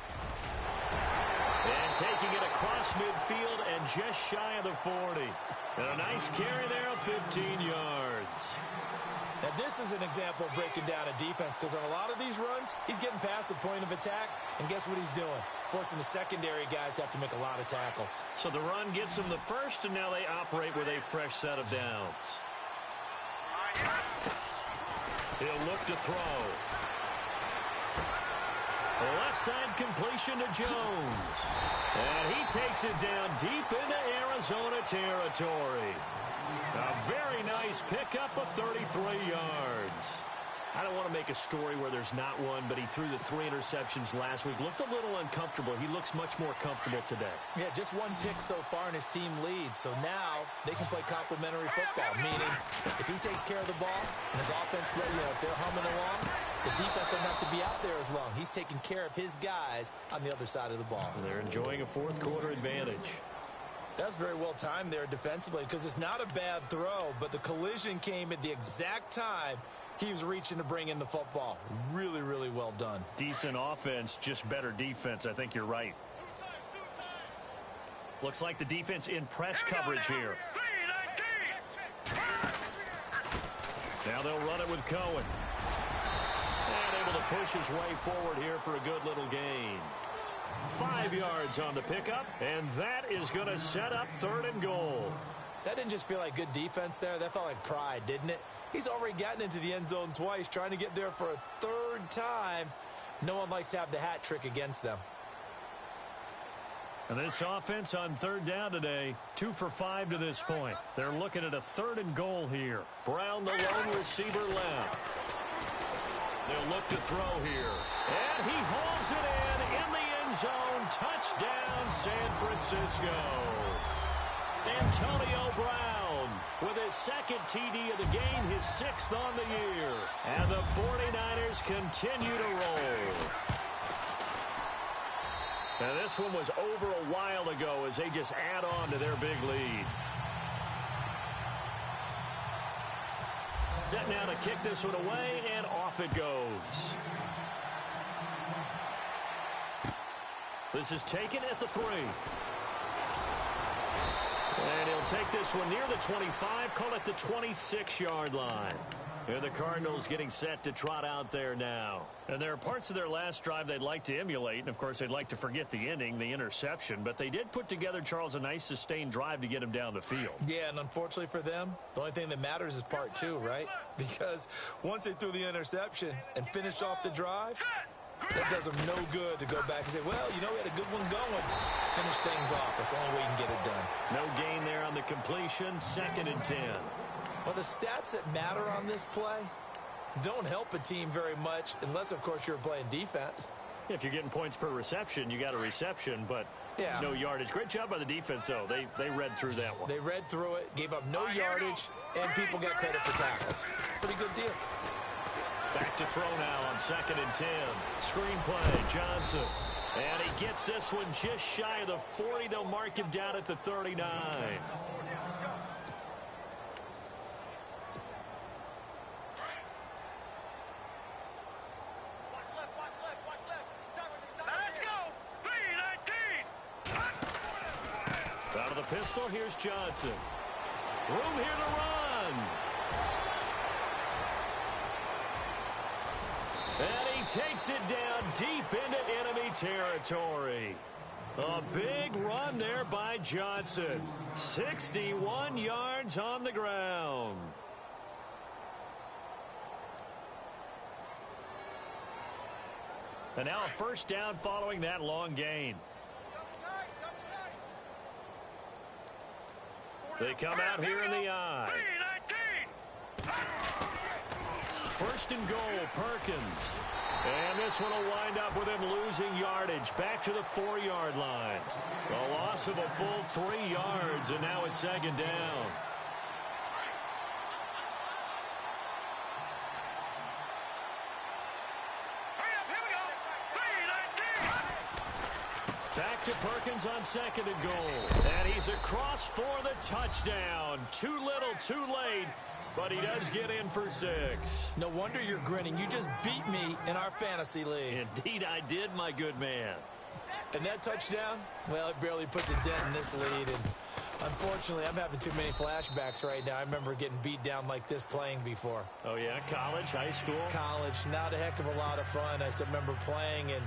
And taking it across midfield and just shy of the 40. And a nice carry there of 15 yards. Now, this is an example of breaking down a defense because on a lot of these runs, he's getting past the point of attack, and guess what he's doing? Forcing the secondary guys to have to make a lot of tackles. So the run gets them the 1st, and now they operate with a fresh set of downs. He'll look to throw. The left side completion to Jones. And he takes it down deep into Arizona territory. A very nice pickup of 33 yards. I don't want to make a story where there's not one, but he threw the 3 interceptions last week. Looked a little uncomfortable. He looks much more comfortable today. Yeah, just 1 pick so far and his team leads. So now they can play complementary football, meaning if he takes care of the ball and his offense, if they're humming along, the defense doesn't have to be out there as long. He's taking care of his guys on the other side of the ball. And they're enjoying a 4th quarter advantage. That's very well timed there defensively because it's not a bad throw, but the collision came at the exact time he was reaching to bring in the football. Really, really well done. Decent offense, just better defense. I think you're right. Looks like the defense in press coverage here. Now they'll run it with Cohen. And able to push his way forward here for a good little gain. 5 yards on the pickup, and that is going to set up 3rd and goal. That didn't just feel like good defense there. That felt like pride, didn't it? He's already gotten into the end zone twice, trying to get there for a 3rd time. No one likes to have the hat trick against them. And this offense on 3rd down today, 2 for 5 to this point. They're looking at a 3rd and goal here. Brown, the lone receiver, left. They'll look to throw here. And he hauls it in the end end zone. Touchdown, San Francisco. Antonio Brown with his second TD of the game, his 6th on the year. And the 49ers continue to roll. Now, this one was over a while ago as they just add on to their big lead. Set now to kick this one away, and off it goes. This is taken at the 3. And he'll take this one near the 25, call it the 26-yard line. And the Cardinals getting set to trot out there now. And there are parts of their last drive they'd like to emulate. And, of course, they'd like to forget the inning, the interception. But they did put together, Charles, a nice sustained drive to get him down the field. Yeah, and unfortunately for them, the only thing that matters is part 2, right? Because once they threw the interception and finished off the drive, that does them no good to go back and say, well, you know, we had a good one going. Finish things off. That's the only way you can get it done. No gain there on the completion. 2nd and 10. Well, the stats that matter on this play don't help a team very much unless, of course, you're playing defense. If you're getting points per reception, you got a reception, but no yardage. Great job by the defense, though. They read through that one. They read through it, gave up no yardage, and people got credit for tackles. Pretty good deal. Back to throw now on 2nd and 10. Screen play, Johnson. And he gets this one just shy of the 40. They'll mark him down at the 39. Out of the pistol, here's Johnson. Room here to run. And he takes it down deep into enemy territory. A big run there by Johnson. 61 yards on the ground. And now a first down following that long gain. They come out here in the eye. First and goal, Perkins. And this one will wind up with him losing yardage. Back to the 4-yard line. A loss of a full 3 yards, and now it's 2nd down. Back to Perkins on 2nd and goal. And he's across for the touchdown. Too little, too late. But he does get in for 6. No wonder you're grinning. You just beat me in our fantasy league. Indeed I did, my good man. And that touchdown, well, it barely puts a dent in this lead. And unfortunately, I'm having too many flashbacks right now. I remember getting beat down like this playing before. Oh, yeah? College, high school? College. Not a heck of a lot of fun. I still remember playing and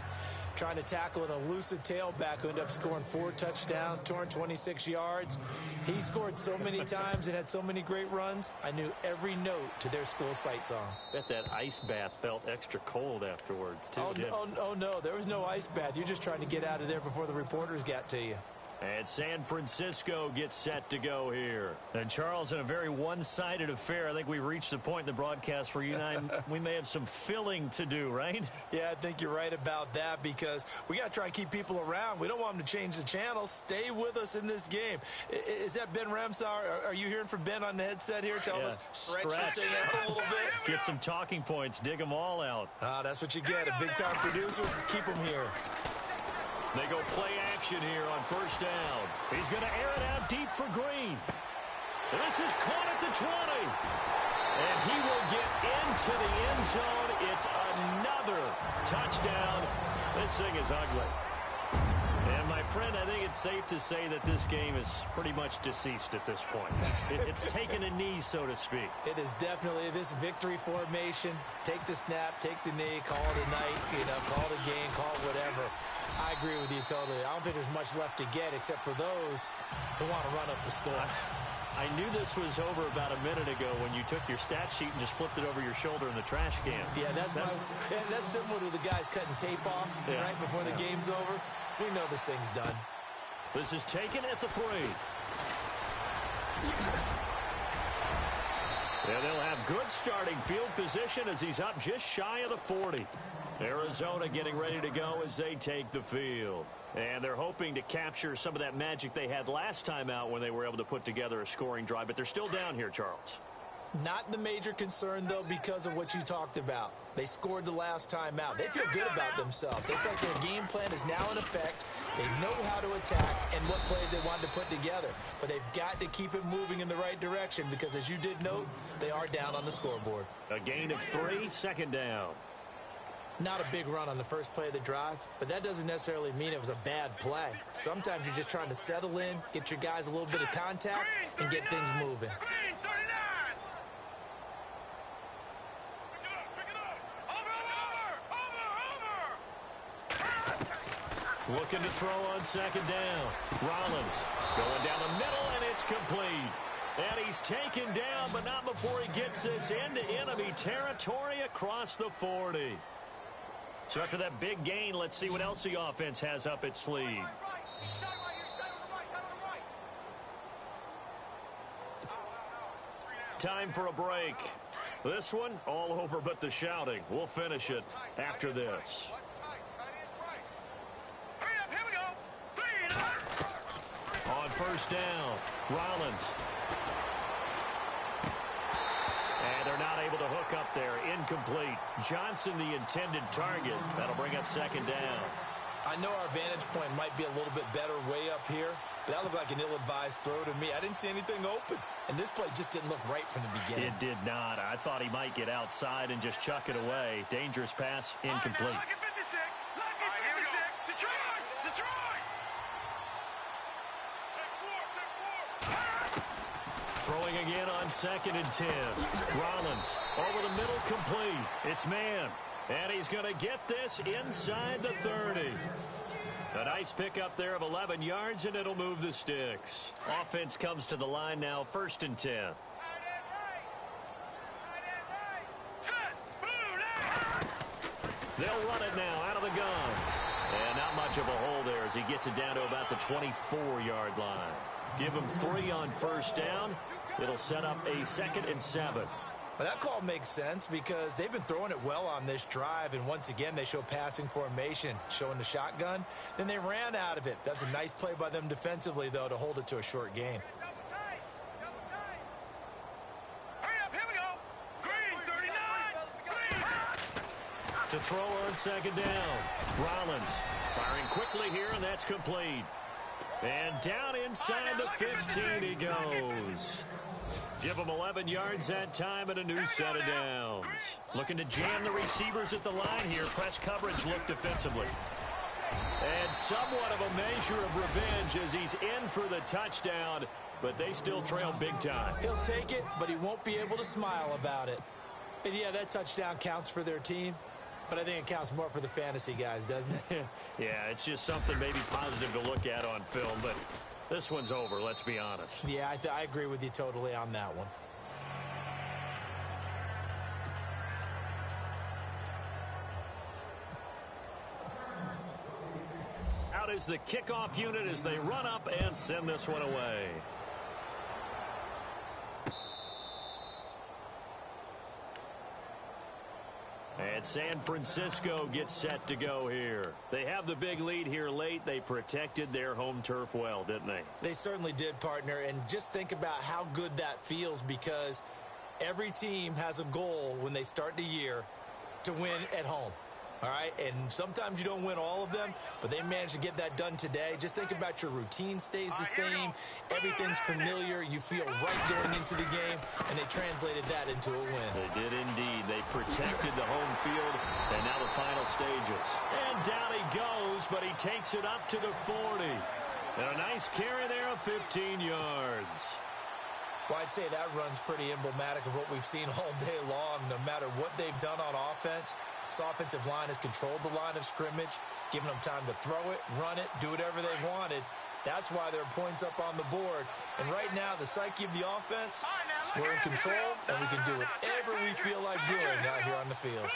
trying to tackle an elusive tailback who ended up scoring 4 touchdowns, 226 yards. He scored so many times and had so many great runs. I knew every note to their school's fight song. Bet that ice bath felt extra cold afterwards, too. Oh, no, there was no ice bath. You're just trying to get out of there before the reporters got to you. And San Francisco gets set to go here. And, Charles, in a very one-sided affair, I think we've reached the point in the broadcast where you and I, we may have some filling to do, right? Yeah, I think you're right about that because we got to try and keep people around. We don't want them to change the channel. Stay with us in this game. Is that Ben Ramsauer? Are you hearing from Ben on the headset here? Tell us, stretch this thing out a little bit. Get some talking points. Dig them all out. That's what you get. A big-time producer. Keep them here. They go play action here on first down. He's going to air it out deep for Green. This is caught at the 20. And he will get into the end zone. It's another touchdown. This thing is ugly. And, my friend, I think it's safe to say that this game is pretty much deceased at this point. It's taken a knee, so to speak. It is definitely this victory formation. Take the snap, take the knee, call it a night, call it a game, call it whatever. I agree with you totally. I don't think there's much left to get except for those who want to run up the score. I knew this was over about a minute ago when you took your stat sheet and just flipped it over your shoulder in the trash can. Yeah, that's similar to the guys cutting tape off right before the game's over. We know this thing's done. This is taken at the 3. And they'll have good starting field position as he's up just shy of the 40. Arizona getting ready to go as they take the field. And they're hoping to capture some of that magic they had last time out when they were able to put together a scoring drive. But they're still down here, Charles. Not the major concern, though, because of what you talked about. They scored the last time out. They feel good about themselves. They feel like their game plan is now in effect. They know how to attack and what plays they want to put together. But they've got to keep it moving in the right direction because, as you did note, they are down on the scoreboard. A gain of 3, second down. Not a big run on the first play of the drive, but that doesn't necessarily mean it was a bad play. Sometimes you're just trying to settle in, get your guys a little bit of contact, and get things moving. Looking to throw on second down. Rollins going down the middle, and it's complete. And he's taken down, but not before he gets this into enemy territory across the 40. So after that big gain, let's see what else the offense has up its sleeve. Time for a break. This one, all over but the shouting. We'll finish it after this. On first down, Rollins. And they're not able to hook up there. Incomplete. Johnson, the intended target. That'll bring up second down. I know our vantage point might be a little bit better way up here, but that looked like an ill-advised throw to me. I didn't see anything open, and this play just didn't look right from the beginning. It did not. I thought he might get outside and just chuck it away. Dangerous pass, incomplete. Throwing again on second and 10. Rollins over the middle, complete. It's man. And he's going to get this inside the 30. A nice pickup there of 11 yards, and it'll move the sticks. Offense comes to the line now, first and 10. They'll run it now out of the gun. And not much of a hole there as he gets it down to about the 24-yard line. Give him 3 on first down. It'll set up a second and 7. Well, that call makes sense because they've been throwing it well on this drive, and once again they show passing formation, showing the shotgun. Then they ran out of it. That's a nice play by them defensively, though, to hold it to a short gain. To throw on second down. Rollins firing quickly here, and that's complete. And down inside the 15 he goes. Give him 11 yards that time and a new set of downs. Looking to jam the receivers at the line here. Press coverage look defensively. And somewhat of a measure of revenge as he's in for the touchdown, but they still trail big time. He'll take it, but he won't be able to smile about it. And yeah, that touchdown counts for their team, but I think it counts more for the fantasy guys, doesn't it? Yeah, it's just something maybe positive to look at on film, but this one's over, let's be honest. Yeah, I agree with you totally on that one. Out is the kickoff unit as they run up and send this one away. And San Francisco gets set to go here. They have the big lead here late. They protected their home turf well, didn't they? They certainly did, partner. And just think about how good that feels because every team has a goal when they start the year to win at home. All right, and sometimes you don't win all of them, but they managed to get that done today. Just think about your routine stays the same. Everything's familiar. You feel right going into the game, and they translated that into a win. They did indeed. They protected the home field, and now the final stages. And down he goes, but he takes it up to the 40. And a nice carry there of 15 yards. Well, I'd say that run's pretty emblematic of what we've seen all day long. No matter what they've done on offense, this offensive line has controlled the line of scrimmage, given them time to throw it, run it, do whatever they wanted. That's why there are points up on the board. And right now, the psyche of the offense, we're in control, and we can do whatever we feel like doing out here on the field.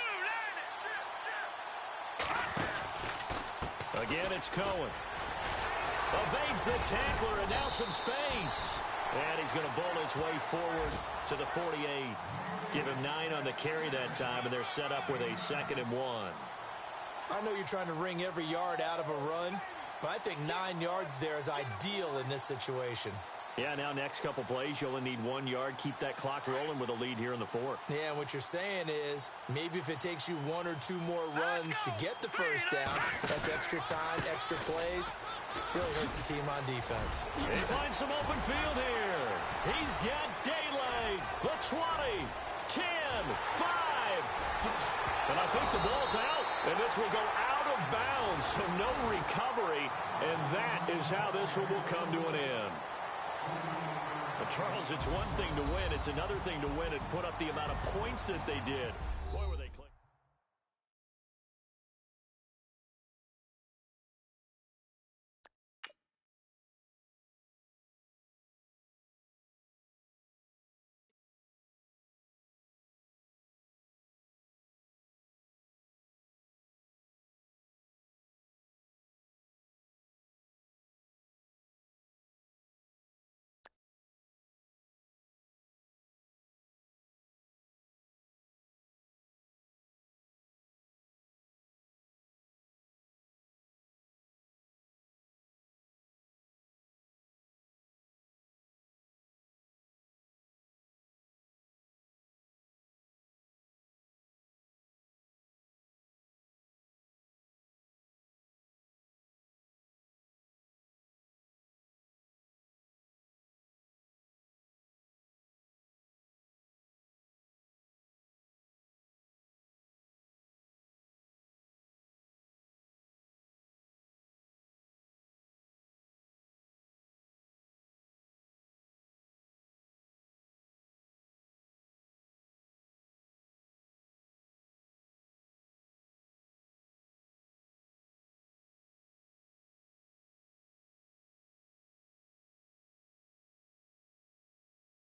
Again, it's Cohen. Evades the tackler, and now some space. And he's going to bowl his way forward to the 48. Give him 9 on the carry that time, and they're set up with a 2nd and 1. I know you're trying to wring every yard out of a run, but I think 9 yards there is ideal in this situation. Yeah, now next couple plays, you only need 1 yard. Keep that clock rolling with a lead here in the 4th. Yeah, and what you're saying is maybe if it takes you 1 or 2 more runs to get the first down, that's extra time, extra plays. Really hurts the team on defense. He finds some open field here. He's got daylight. The 20, 10, 5. And I think the ball's out. And this will go out of bounds, so no recovery. And that is how this one will come to an end. But Charles, it's one thing to win. It's another thing to win and put up the amount of points that they did.